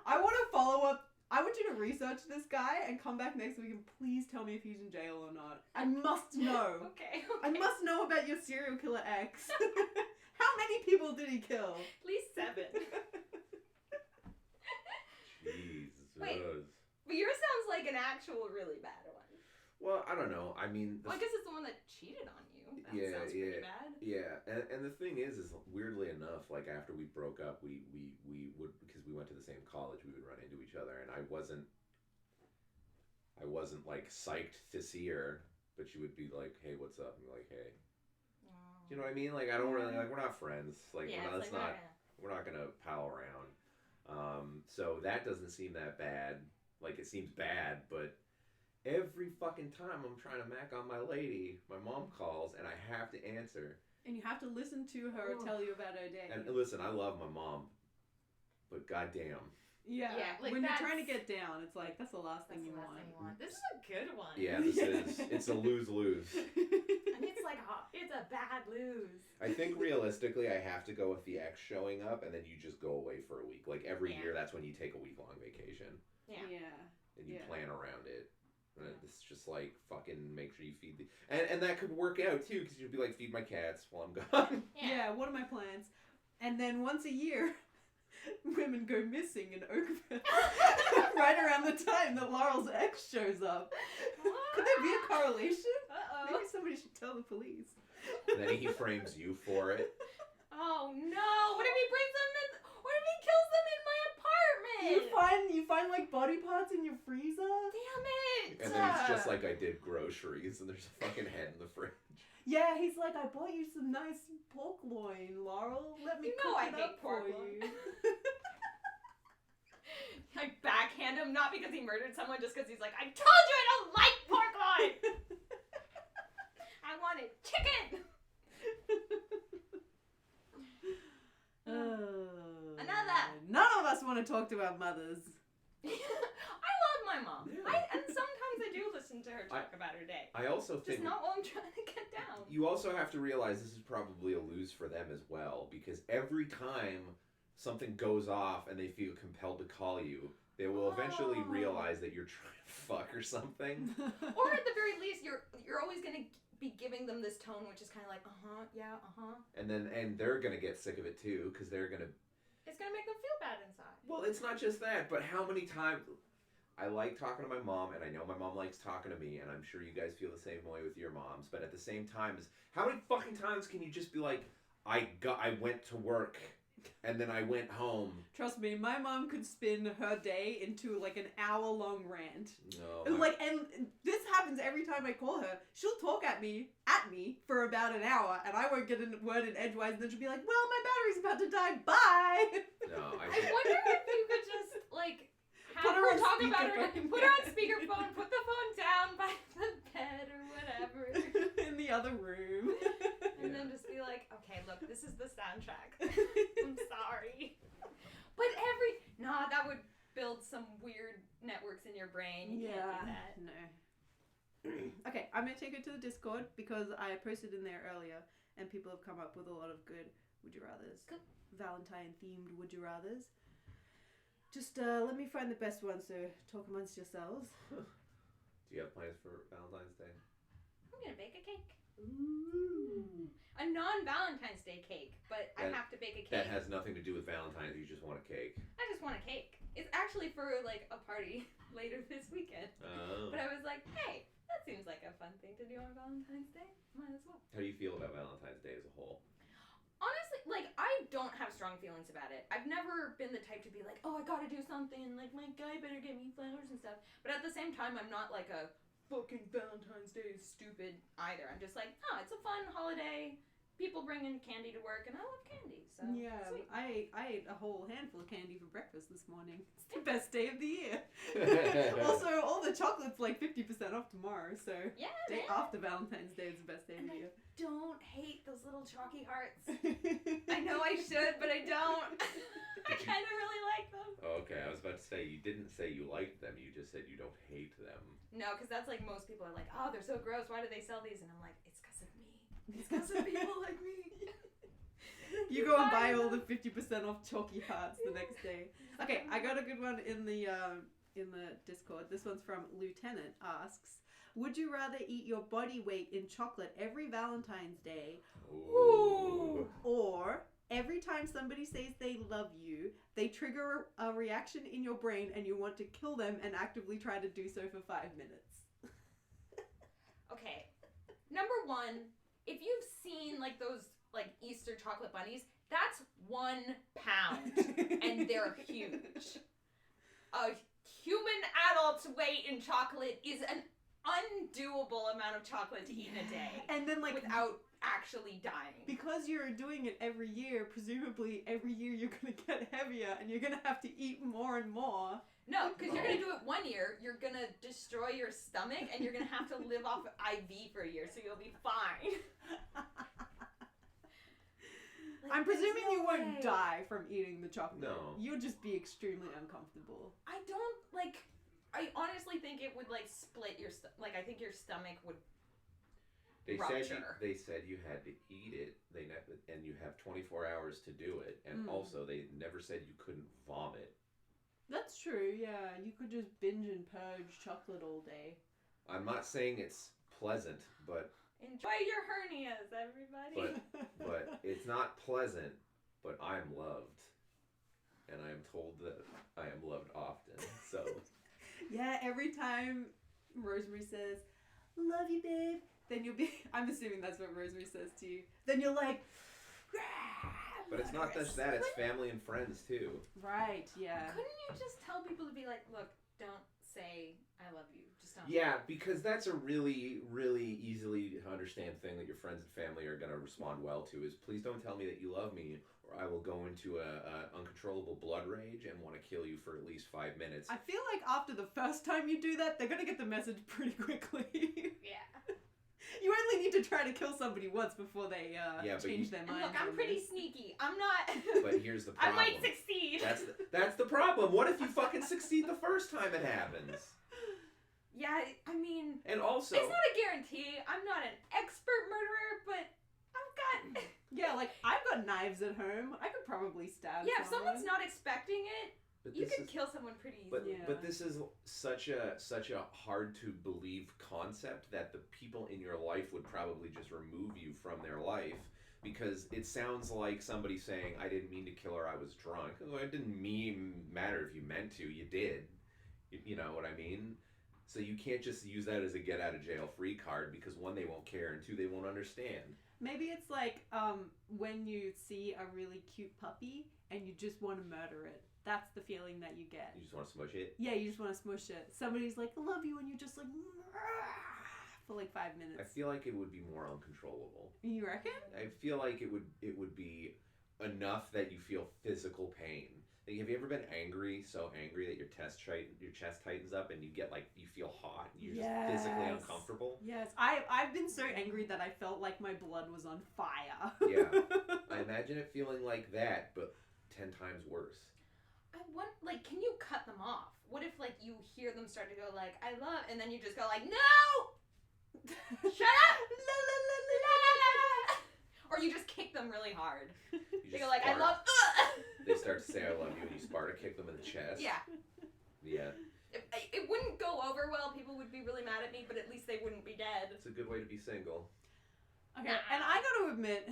I want a follow-up I want you to research this guy and come back next week and please tell me if he's in jail or not. I must know. Okay. I must know about your serial killer ex. How many people did he kill? At least 7. Jesus. Wait. But yours sounds like an actual really bad one. Well, I don't know. I mean, Well, I guess it's the one that cheated on you. That sounds pretty bad. Yeah, and the thing is weirdly enough, like after we broke up, we would, because we went to the same college, we would run into each other, and I wasn't like psyched to see her, but she would be like, "Hey, what's up?" And be like, "Hey." Do you know what I mean? Like, I don't really, like, we're not friends. Like, Yeah, we're not gonna pal around. So that doesn't seem that bad. Like, it seems bad, but every fucking time I'm trying to mac on my lady, my mom calls and I have to answer. And you have to listen to her tell you about her day. And listen, I love my mom, but goddamn. Yeah, like when you're trying to get down, it's like, that's the last thing you want. This is a good one. Yeah, it's a lose-lose. And it's like, it's a bad lose. I think realistically, I have to go with the ex showing up, and then you just go away for a week. Like, every year, that's when you take a week-long vacation. Yeah. And you plan around it. And it's just like, fucking make sure you feed the... And that could work out, too, because you'd be like, feed my cats while I'm gone. Yeah, what are my plans? And then once a year... women go missing in Oakville right around the time that Laurel's ex shows up. Could there be a correlation? Maybe somebody should tell the police. And then he frames you for it. Oh no! What if he brings them in? What if he kills them in my apartment? You find like body parts in your freezer? Damn it! And then it's just like, I did groceries, and there's a fucking head in the fridge. Yeah, he's like, I bought you some nice pork loin, Laurel. Let me cook it up for you. I backhand him, not because he murdered someone, just because he's like, I told you I don't like pork loin! I wanted chicken! Another! None of us want to talk to our mothers. I love my mom. Yeah. And sometimes I do listen to her talk about her day. I also think... Just not while I'm trying to get down. You also have to realize this is probably a lose for them as well, because every time something goes off and they feel compelled to call you, they will eventually realize that you're trying to fuck or something. Or at the very least, you're always going to be giving them this tone, which is kind of like, And they're going to get sick of it too, because they're going to... It's going to make them feel bad inside. Well, it's not just that, but how many times... I like talking to my mom, and I know my mom likes talking to me, and I'm sure you guys feel the same way with your moms, but at the same time, how many fucking times can you just be like, I went to work, and then I went home? Trust me, my mom could spin her day into like an hour-long rant. No. And this happens every time I call her. She'll talk at me for about an hour, and I won't get a word in edgewise, and then she'll be like, well, my battery's about to die, bye! No, I wonder if you could just, like... Put her on talk about her, speakerphone. put her on speakerphone, put the phone down by the bed or whatever. In the other room. And then just be like, okay, look, this is the soundtrack. I'm sorry. But that would build some weird networks in your brain. You can't do that. No. Okay, I'm going to take it to the Discord because I posted in there earlier and people have come up with a lot of good would you rathers. Cool. Valentine themed would you rathers. Just let me find the best one, so talk amongst yourselves. Do you have plans for Valentine's Day? I'm going to bake a cake. Ooh. A non-Valentine's Day cake, but I have to bake a cake. That has nothing to do with Valentine's, you just want a cake. I just want a cake. It's actually for, like, a party later this weekend. Oh. But I was like, hey, that seems like a fun thing to do on Valentine's Day. Might as well. How do you feel about Valentine's Day as a whole? Honestly, like, I don't have strong feelings about it. I've never been the type to be like, oh, I gotta do something, like, my guy better get me flowers and stuff. But at the same time, I'm not like a fucking Valentine's Day is stupid either. I'm just like, oh, it's a fun holiday. People bring in candy to work, and I love candy, so yeah, sweet. I ate a whole handful of candy for breakfast this morning. It's the best day of the year. Also, all the chocolate's like 50% off tomorrow, so Yeah, day man. after Valentine's Day is the best day of the year. Don't hate those little chalky hearts. I know I should, but I don't. I kind of really like them. Okay, I was about to say, you didn't say you liked them, you just said you don't hate them. No, because that's like most people are like, oh, they're so gross. Why do they sell these? And I'm like, it's because of me. It's because of people like me. You go and buy all the 50% off chalky hearts the next day. Okay, I got a good one in the in the Discord. This one's from Lieutenant, asks, would you rather eat your body weight in chocolate every Valentine's Day, or every time somebody says they love you, they trigger a reaction in your brain and you want to kill them and actively try to do so for 5 minutes? Okay. Number one, if you've seen like those like Easter chocolate bunnies, that's 1 pound and they're huge. A human adult's weight in chocolate is an undoable amount of chocolate to eat in a day. And then, like, without actually dying. Because you're doing it every year, presumably every year you're going to get heavier and you're going to have to eat more and more. No, because you're going to do it 1 year, you're going to destroy your stomach, and you're going to have to live off IV for a year, so you'll be fine. Like, I'm presuming no you won't way. die from eating the chocolate. No. You'll just be extremely uncomfortable. I don't, like, I honestly think it would, like, split your stomach. Like, I think your stomach would rupture. They said you had to eat it, and you have 24 hours to do it, and also they never said you couldn't vomit. That's true, yeah. You could just binge and purge chocolate all day. I'm not saying it's pleasant, but... Enjoy your hernias, everybody. But it's not pleasant, but I'm loved. And I am told that I am loved often, so... Yeah, every time Rosemary says, love you, babe, then you'll be... I'm assuming that's what Rosemary says to you. Then you're like... But it's not just that, it's family and friends, too. Right, yeah. Couldn't you just tell people to be like, look, don't say I love you. Just don't. Yeah, because that's a really, really easily to understand thing that your friends and family are going to respond well to is, please don't tell me that you love me, or I will go into a uncontrollable blood rage and want to kill you for at least 5 minutes. I feel like after the first time you do that, they're going to get the message pretty quickly. Yeah. You only need to try to kill somebody once before they change their And mind. look, I'm pretty sneaky. I'm not... But here's the I problem. might succeed. That's the problem. What if you fucking succeed the first time it happens? Yeah, I mean... And also... It's not a guarantee. I'm not an expert murderer, but I've got... Yeah, like, I've got knives at home. I could probably stab Yeah, if someone. someone's not expecting it, But you this can is- kill someone pretty easily. But this is such a hard to believe concept that the people in your life would probably just remove you from their life, because it sounds like somebody saying, I didn't mean to kill her, I was drunk. Well, it didn't matter if you meant to, you did. You know what I mean? So you can't just use that as a get out of jail free card, because one, they won't care, and two, they won't understand. Maybe it's like when you see a really cute puppy and you just want to murder it. That's the feeling that you get. You just want to smush it? Yeah, you just want to smush it. Somebody's like, I love you, and you're just like, for like 5 minutes. I feel like it would be more uncontrollable. You reckon? I feel like it would be enough that you feel physical pain. Like, have you ever been so angry that your chest tightens up and you feel hot and you're just physically uncomfortable? Yes, I've been so angry that I felt like my blood was on fire. Yeah, I imagine it feeling like that, but 10 times worse. I want, like, can you cut them off? What if, like, you hear them start to go, like, I love, and then you just go, like, no! Shut up! La, la, la, la, la, la. Or you just kick them really hard. They go, like, I love, They start to say, I love you, and you Sparta kick them in the chest. Yeah. Yeah. It wouldn't go over well. People would be really mad at me, but at least they wouldn't be dead. It's a good way to be single. Okay, and I gotta admit,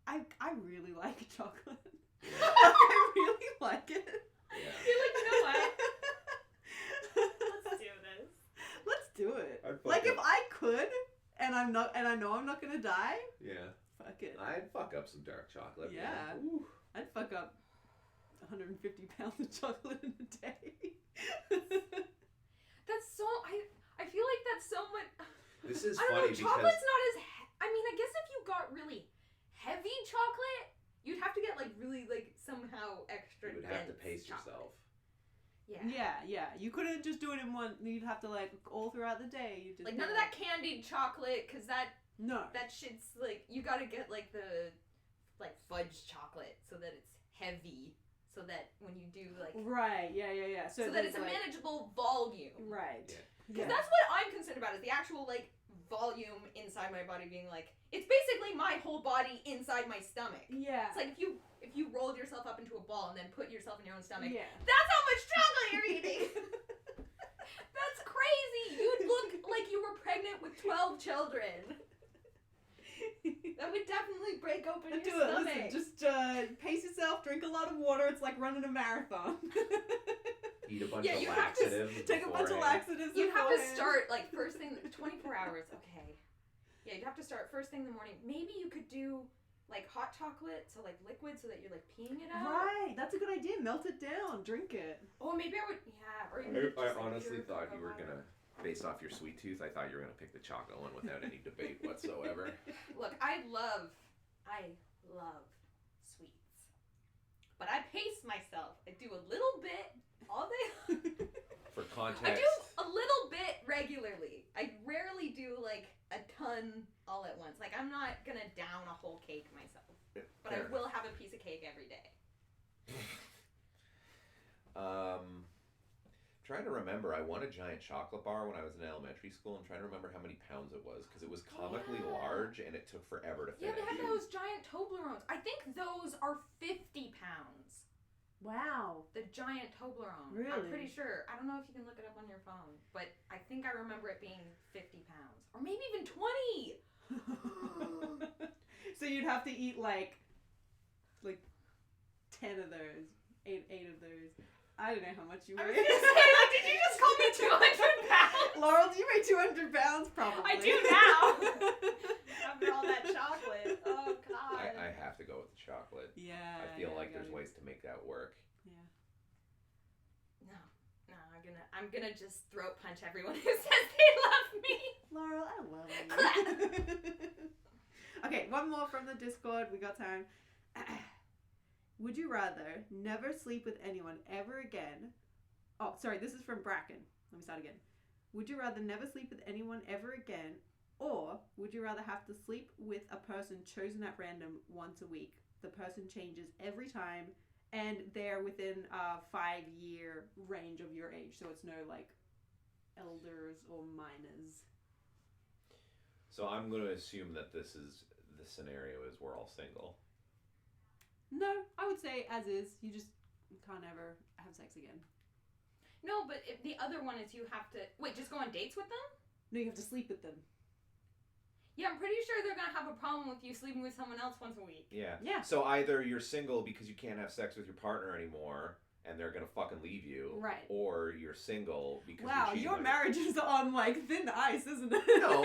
I really like chocolate. Yeah. I really like it. Yeah. You're like, you know what? Let's do this. Let's do it. I'd fuck Like, if up. I could, and I know I'm not gonna die, Yeah. fuck it. I'd fuck up some dark chocolate. Yeah. Man. Ooh. I'd fuck up 150 pounds of chocolate in a day. That's so, I feel like that's so much. This is I don't funny know, chocolate's because not as, I mean, I guess if you got really heavy chocolate, you'd have to get, like, really, like, somehow extra you would have to dense pace chocolate. yourself. Yeah. Yeah. You couldn't just do it in one. You'd have to, like, all throughout the day. You just Like, none of that candied chocolate, because that No. shit's, like, you gotta get, like, the, like, fudge chocolate so that it's heavy, so that when you do, like, Right. Yeah. so that there's, it's a like, manageable volume. Right. Yeah. Because that's what I'm concerned about, is the actual, like, volume inside my body being, like, it's basically my whole body inside my stomach. Yeah. It's like if you rolled yourself up into a ball and then put yourself in your own stomach. Yeah. That's how much chocolate you're eating! That's crazy! You'd look like you were pregnant with 12 children. That would definitely break open your Do stomach. it. Listen, just pace yourself, drink a lot of water. It's like running a marathon. Eat a bunch Yeah, of you have to laxatives. Take a bunch of beforehand. laxatives. You have to beforehand. start, like, first thing, 24 hours, okay. Yeah, you'd have to start first thing in the morning. Maybe you could do, like, hot chocolate, so, like, liquid, so that you're, like, peeing it out. Right, that's a good idea. Melt it down, drink it. Oh, maybe I would, yeah. Or you I honestly thought you were gonna, based off your sweet tooth, I thought you were gonna pick the chocolate one without any debate whatsoever. Look, I love sweets. But I pace myself. I do a little bit all day. For context, I do a little bit regularly. I rarely do, like, a ton all at once. Like, I'm not gonna down a whole cake myself. But fair I will have a piece of cake every day. Trying to remember, I won a giant chocolate bar when I was in elementary school. I'm trying to remember how many pounds it was because it was comically large and it took forever to Yeah, finish. they have those giant Toblerones. I think those are 50 pounds. Wow. The giant Toblerone. Really? I'm pretty sure. I don't know if you can look it up on your phone, but I think I remember it being 50 pounds. Or maybe even 20! So you'd have to eat like 10 of those, 8 of those. I don't know how much you I was weigh. gonna say, like, did you just call me 200 pounds? Laurel, do you weigh 200 pounds? Probably. I do now. After all that chocolate. Oh, God. I have to go with the chocolate. Yeah. I feel like got there's it. ways to make that work. Yeah. No, I'm gonna just throat punch everyone who says they love me. Laurel, I love you. Okay, one more from the Discord. We got time. Would you rather never sleep with anyone ever again? Oh, sorry, this is from Bracken. Let me start again. Would you rather never sleep with anyone ever again, or would you rather have to sleep with a person chosen at random once a week? The person changes every time, and they're within a 5-year range of your age, so it's no like elders or minors. So I'm going to assume that the scenario is we're all single. No, I would say as is. You just can't ever have sex again. No, but if the other one is you have to... Wait, just go on dates with them? No, you have to sleep with them. Yeah, I'm pretty sure they're gonna have a problem with you sleeping with someone else once a week. Yeah. Yeah. So either you're single because you can't have sex with your partner anymore and they're going to fucking leave you. Right. Or you're single because Wow, you're cheating your on marriage is on like thin ice, isn't it? No.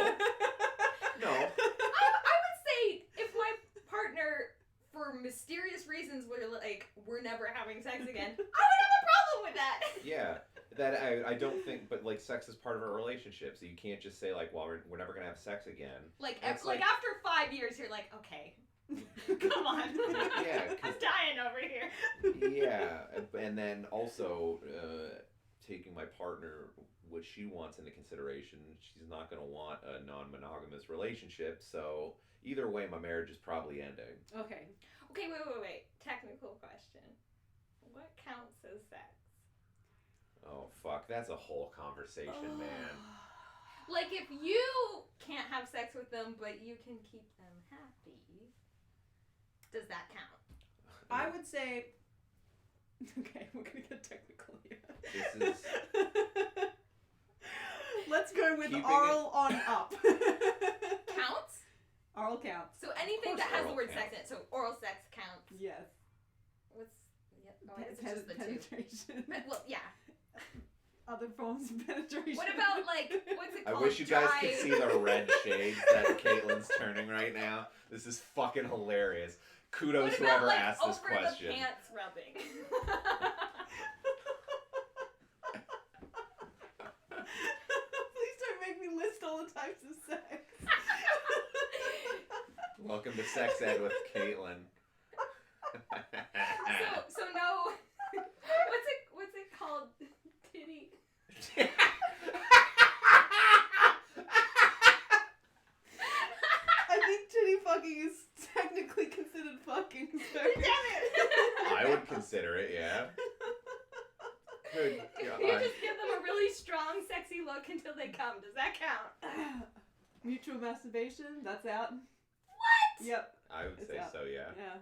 No. I would say if my partner, for mysterious reasons, were like, we're never having sex again, I would have a problem with that. Yeah. That I don't think, but like sex is part of a relationship, so you can't just say like, well, we're never gonna have sex again. Like, It's like after 5 years, you're like, okay, come on. Yeah, 'cause- I'm dying over here. Yeah, and then also taking my partner, what she wants into consideration. She's not gonna want a non-monogamous relationship, so either way, my marriage is probably ending. Okay. Okay, wait. Technical question. What counts as sex? Oh fuck, that's a whole conversation, man. Like, if you can't have sex with them, but you can keep them happy, does that count? I would say. Okay, we're gonna get technical here. This is Let's go with Keeping oral on up. Counts? Oral counts. So anything Of that course has the oral word counts. sex in it, so oral sex counts. Yes. What's, yeah, oh, I guess it's just the two. Penetration. Well, yeah. Other forms of penetration. What about, like, what's it I called? wish you guys Dry- could see the red shades that Caitlin's turning right now. This is fucking hilarious. Kudos What about, whoever like, asked this over question. the pants rubbing? Please don't make me list all the types of sex. Welcome to Sex Ed with Caitlin. so no. What's it called? Titty. I think titty fucking is technically considered fucking. So. Damn it! I would consider it, yeah. Good If God. you just give them a really strong, sexy look until they come, does that count? Mutual masturbation, that's out. What? Yep. I would It's say out. so, yeah. Yeah.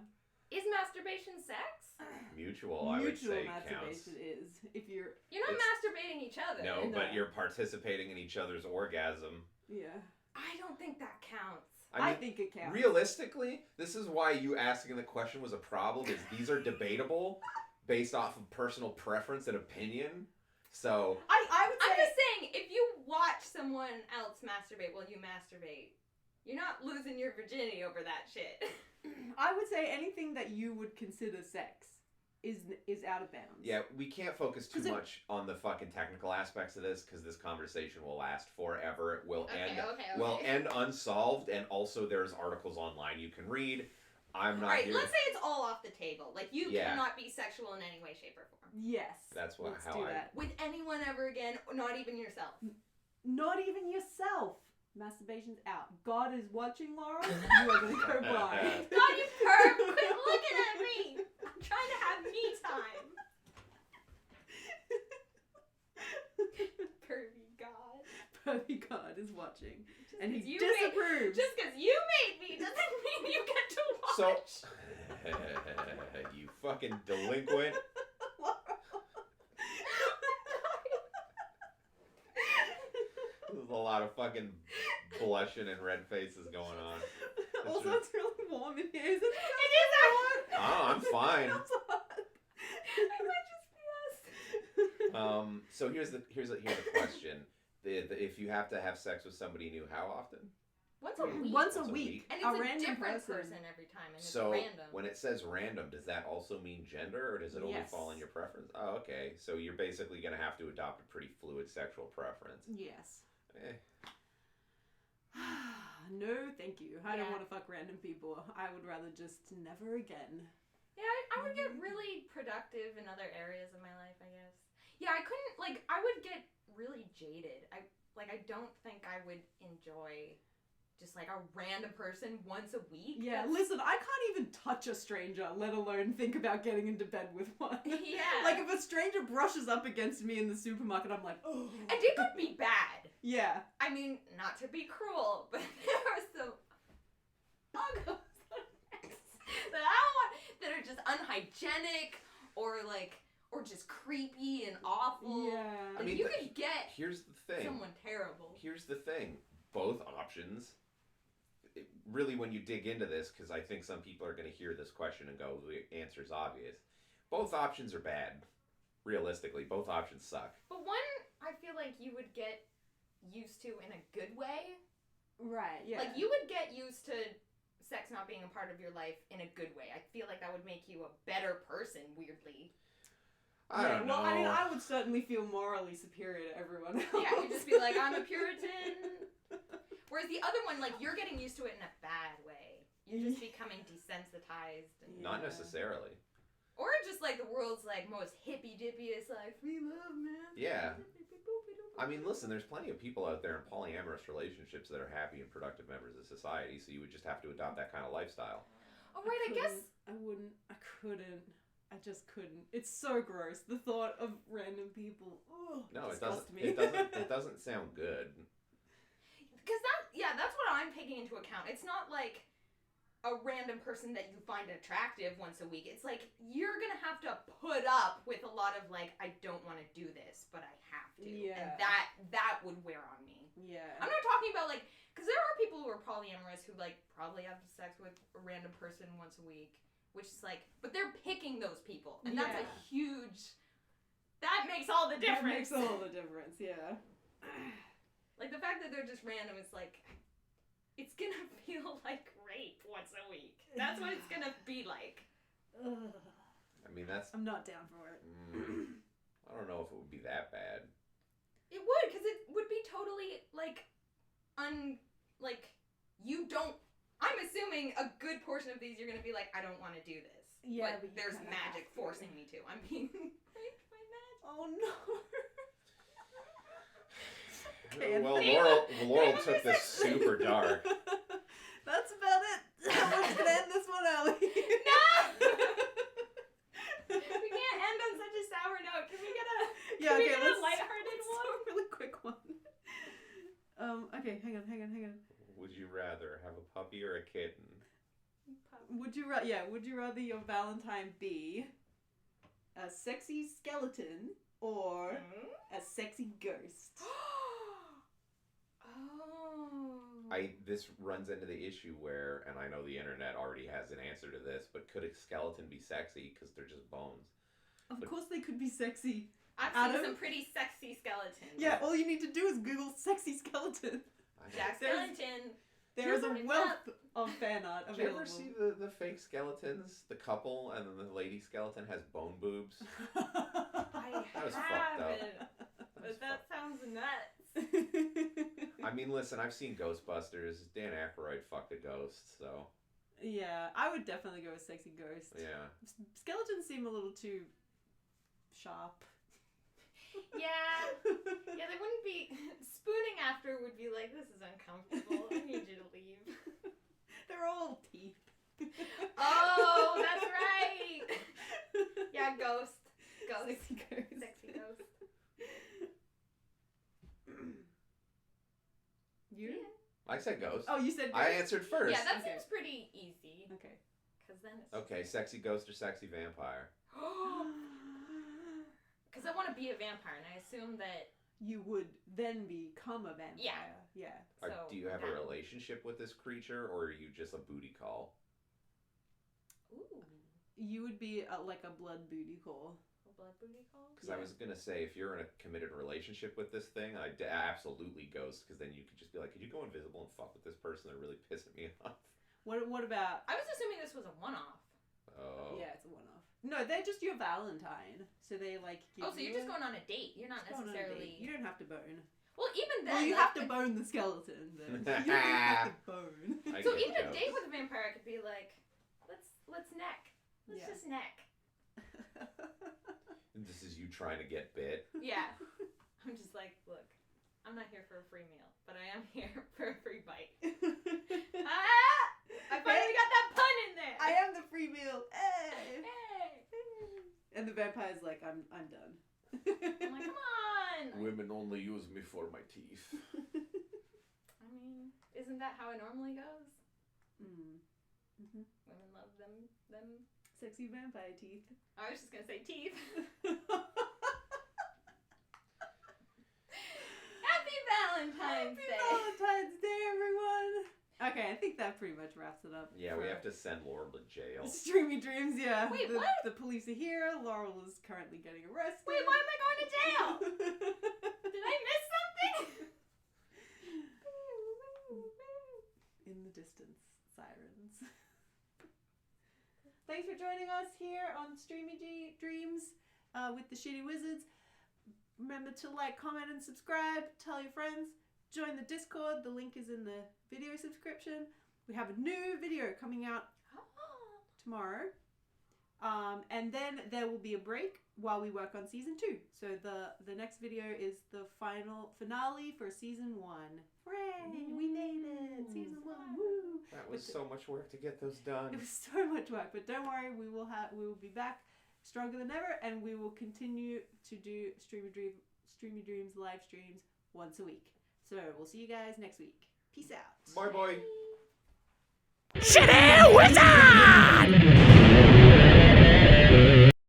Is masturbation sex? Mutual, I would say, counts. masturbation is if you're You're not It's- masturbating each other. No, No. but you're participating in each other's orgasm. yeah. I don't think that counts. I, mean, think it counts. realistically, this is why you asking the question was a problem. Is these are debatable based off of personal preference and opinion. So I would I'm say just saying, if you watch someone else masturbate while you masturbate, you're not losing your virginity over that shit. I would say anything that you would consider sex is out of bounds. yeah, we can't focus too 'Cause it- much on the fucking technical aspects of this because this conversation will last forever. It will Okay. end unsolved, and also there's articles online you can read. I'm not Alright, here. let's say it's all off the table. Like, you Yeah. cannot be sexual in any way, shape, or form. Yes. That's Let's how do I- that. With anyone ever again, or not even yourself. Not even yourself. Masturbation's out. God is watching, Laura. You are gonna go blind. God, you perv! Quit looking at me! I'm trying to have me time. Pervy God. Pervy God is watching, Just and 'cause he you disapproves. Just because you made me doesn't mean you get to watch. So, you fucking delinquent. There's a lot of fucking blushing and red faces going on. Also, true. it's really warm in here, isn't it? It is that Oh, I'm fine. It's hot. It might just be us. So here's the question: if you have to have sex with somebody new, how often? Once a week. Once a Once a week. week. And it's a a random different person every time, and it's So random. when it says random, does that also mean gender, or does it only Yes. fall in your preference? Oh, okay. So you're basically gonna have to adopt a pretty fluid sexual preference. Yes. Eh. No, thank you. I don't Yeah. want to fuck random people. I would rather just never again. Yeah, I would get really productive in other areas of my life, I guess. Yeah, I couldn't, like, I would get really jaded. I don't think I would enjoy just, like, a random person once a week. Yeah, That's- listen, I can't even touch a stranger, let alone think about getting into bed with one. Yeah. Like, if a stranger brushes up against me in the supermarket, I'm like, oh. And it could be bad. Yeah. I mean, not to be cruel, but there are some uggos that I don't want, that are just unhygienic, or just creepy and awful. Yeah. Like, I mean, you but could get Here's the thing. someone terrible. Here's the thing. Both options. Really, when you dig into this, because I think some people are going to hear this question and go, the answer's obvious. Both options are bad. Realistically, both options suck. But one, I feel like you would get used to in a good way. Right, yeah. Like, you would get used to sex not being a part of your life in a good way. I feel like that would make you a better person, weirdly. I don't know. Well, I mean, I would certainly feel morally superior to everyone else. Yeah, you'd just be like, I'm a Puritan. Whereas the other one, like, you're getting used to it in a bad way. You're just becoming desensitized. And, Not Yeah. necessarily. Or just, like, the world's, like, most hippy-dippiest, like, free love, man. Yeah. I mean, listen, there's plenty of people out there in polyamorous relationships that are happy and productive members of society, so you would just have to adopt that kind of lifestyle. Oh, right, I guess. I couldn't. I just couldn't. It's so gross. The thought of random people. Oh, No, it disgust doesn't. me. It doesn't sound good. Because that's what I'm taking into account. It's not like a random person that you find attractive once a week. It's like, you're gonna have to put up with a lot of, like, I don't want to do this, but I have to. Yeah. And that would wear on me. Yeah. I'm not talking about, like, because there are people who are polyamorous who, like, probably have sex with a random person once a week, which is like, but they're picking those people, and that's a Yeah. huge. That makes all the That difference. makes all the difference, yeah. Like, the fact that they're just random is like, it's gonna feel like rape once a week. That's what it's gonna be like. Ugh. I mean, that's. I'm not down for it. I don't know if it would be that bad. It would, because it would be totally, like, you don't. I'm assuming a good portion of these you're gonna be like, I don't want to do this. Yeah, but but you there's kinda magic have to. forcing me to. I'm being raped by magic. Oh no. Well, Name Laurel of took your this sex. super dark. That's about it. We're gonna end this one early. No! We can't end on such a sour note. Can we get a Yeah, can we okay, get let's a lighthearted let's one? do a really quick one. Okay, hang on. Would you rather have a puppy or a kitten? Would you rather your Valentine be a sexy skeleton or a sexy ghost? This runs into the issue where, and I know the internet already has an answer to this, but could a skeleton be sexy because they're just bones? Of course they could be sexy. I've Adam? seen some pretty sexy skeletons. Yeah, all you need to do is Google sexy skeleton. Jack Skeleton. There is a Look it wealth of fan art Did you available. ever see the fake skeletons? The couple and then the lady skeleton has bone boobs. I That was fucked up. haven't. But that sounds nuts. I mean, listen, I've seen Ghostbusters. Dan Aykroyd fucked a ghost, so. Yeah, I would definitely go with sexy ghost. Yeah. Skeletons seem a little too sharp. Yeah, they wouldn't be spooning after. Would be like, this is uncomfortable. I need you to leave. They're all teeth. Oh, that's right. Yeah, ghost. Sexy ghost. Sexy ghost. You? Yeah. I said ghost. Oh, you said ghost? I answered first. Yeah, that Okay. seems pretty easy. Okay. Cause then it's Okay, sexy ghost or sexy vampire? Because I want to be a vampire, and I assume that. You would then become a vampire. Yeah. So Do you have a that- relationship with this creature, or are you just a booty call? Ooh, You would be like a blood booty call. a blood booty call. Because I was gonna say, if you're in a committed relationship with this thing, I'd absolutely ghost. Because then you could just be like, could you go invisible and fuck with this person? They're really pissing me off. What about... I was assuming this was a one-off. Oh. Yeah, it's a one-off. No, they're just your Valentine. So they like give Oh, so you're you just going on a date. You're not just going on a date. necessarily. You don't have to bone. Well, even then. Well, you like, have to bone the skeleton then. You don't have to bone. So get even a ghost. date with a vampire could be like, let's neck. Let's Yeah. just neck. This is you trying to get bit. Yeah. I'm just like, look, I'm not here for a free meal, but I am here for a free bite. Ah! I finally got that pun in there. I am the free meal. Hey. Hey. And the vampire's like, I'm done. I'm like, come on. Women only use me for my teeth. I mean, isn't that how it normally goes? Mm-hmm. Women love them. Sexy vampire teeth. I was just gonna say teeth. Happy Valentine's Happy Day. Valentine's Day, everyone. Okay, I think that pretty much wraps it up. Yeah, we for have to send Laurel to jail. Streamy Dreams, yeah. Wait, the, what? The police are here. Laurel is currently getting arrested. Wait, why am I going to jail? Did I miss something? In the distance, sirens. Thanks for joining us here on Streamy Dreams with the Shizard Wizards. Remember to like, comment, and subscribe. Tell your friends. Join the Discord. The link is in the video subscription. We have a new video coming out tomorrow. And then there will be a break while we work on season 2. So the next video is the finale for season 1. Hooray! We made it! Season 1. Woo! That was so much work to get those done. It was so much work, but don't worry, we will be back stronger than ever, and we will continue to do Streamy Dreams live streams once a week. So we'll see you guys next week. Peace out. Bye bye. Shitty Wizards!